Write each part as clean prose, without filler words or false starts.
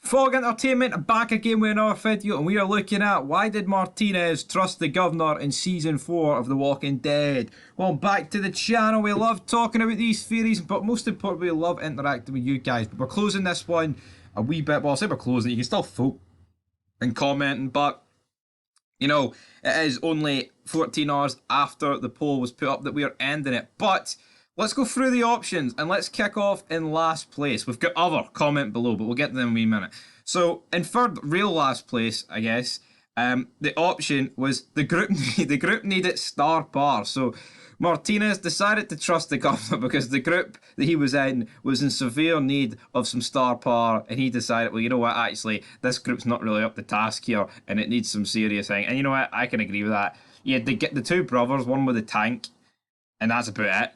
Fog Entertainment back again with another video, and we are looking at why did Martinez trust the governor in season 4 of The Walking Dead. Well, back to the channel. We love talking about these theories, but most importantly, we love interacting with you guys. But we're closing this one a wee bit. Well, I'll say we're closing it. You can still vote and commenting, but you know, it is only 14 hours after the poll was put up that we are ending it. But let's go through the options and let's kick off in last place. We've got other comment below, but we'll get to them in a wee minute. So in third, real last place, I guess, the option was the group needed star power. So Martinez decided to trust the governor because the group that he was in severe need of some star power, and he decided, well, you know what, actually, this group's not really up to task here, and it needs some serious thing. And you know what, I can agree with that. Yeah, they get the two brothers, one with a tank, and that's about it.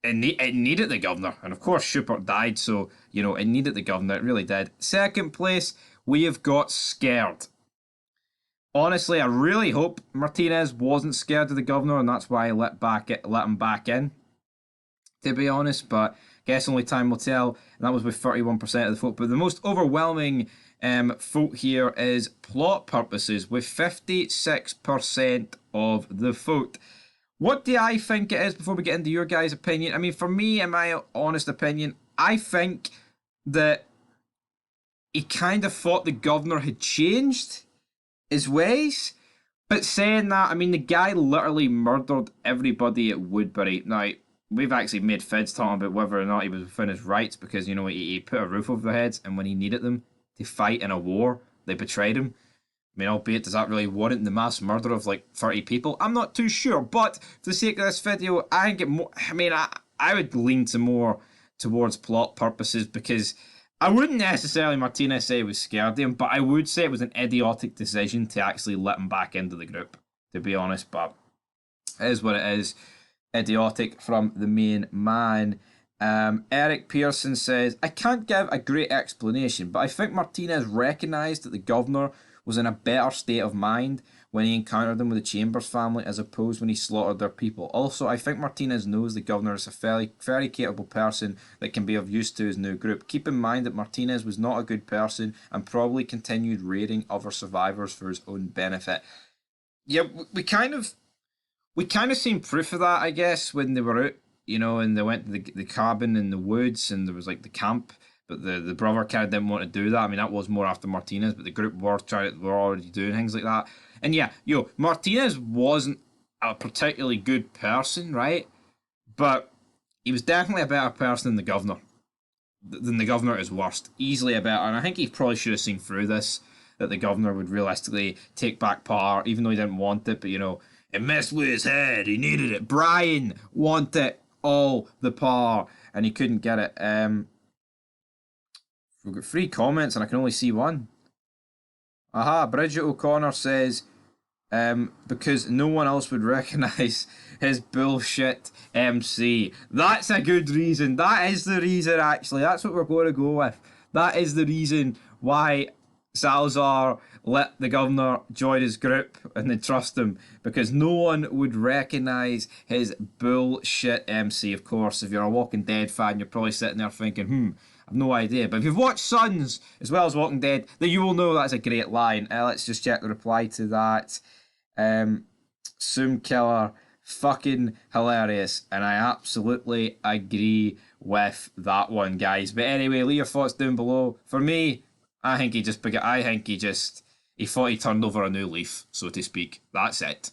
It needed the governor, and of course Schubert died, so, you know, it needed the governor, it really did. Second place, we have got scared. Honestly, I really hope Martinez wasn't scared of the governor, and that's why I let him back in, to be honest, but I guess only time will tell, and that was with 31% of the vote. But the most overwhelming vote here is plot purposes, with 56% of the vote. What do I think it is before we get into your guys' opinion? I mean, for me, in my honest opinion, I think that he kind of thought the governor had changed his ways. But saying that, I mean, the guy literally murdered everybody at Woodbury. Now, we've actually made fids talking about whether or not he was within his rights because, you know, he put a roof over their heads, and when he needed them to fight in a war, they betrayed him. I mean, albeit, does that really warrant the mass murder of like 30 people? I'm not too sure, but for the sake of this video, I think it more. I mean, I would lean to more towards plot purposes because I wouldn't necessarily Martinez say he was scared of him, but I would say it was an idiotic decision to actually let him back into the group, to be honest. But it is what it is. Idiotic from the main man. Eric Pearson says, I can't give a great explanation, but I think Martinez recognised that the governor was in a better state of mind when he encountered them with the Chambers family as opposed when he slaughtered their people. Also, I think Martinez knows the governor is a very capable person that can be of use to his new group. Keep in mind that Martinez was not a good person and probably continued raiding other survivors for his own benefit. Yeah, we kind of seen proof of that, I guess, when they were out, you know, and they went to the cabin in the woods and there was like the camp. But the brother kind of didn't want to do that. I mean, that was more after Martinez, but the group were already doing things like that. And yeah, Martinez wasn't a particularly good person, right? But he was definitely a better person than the governor. Than the governor at his worst. Easily a better. And I think he probably should have seen through this, that the governor would realistically take back power, even though he didn't want it. But, you know, it messed with his head. He needed it. Brian wanted all the power, and he couldn't get it. We've got 3 comments and I can only see one. Aha, Bridget O'Connor says, because no one else would recognise his bullshit MC. That's a good reason. That is the reason, actually. That's what we're going to go with. That is the reason why Salazar let the governor join his group and they trust him, because no one would recognise his bullshit MC. Of course, if you're a Walking Dead fan, you're probably sitting there thinking, I've no idea. But if you've watched Sons as well as Walking Dead, then you will know that's a great line. Let's just check the reply to that. Soom Killer, fucking hilarious. And I absolutely agree with that one, guys. But anyway, leave your thoughts down below. For me, I think he thought he turned over a new leaf, so to speak. That's it.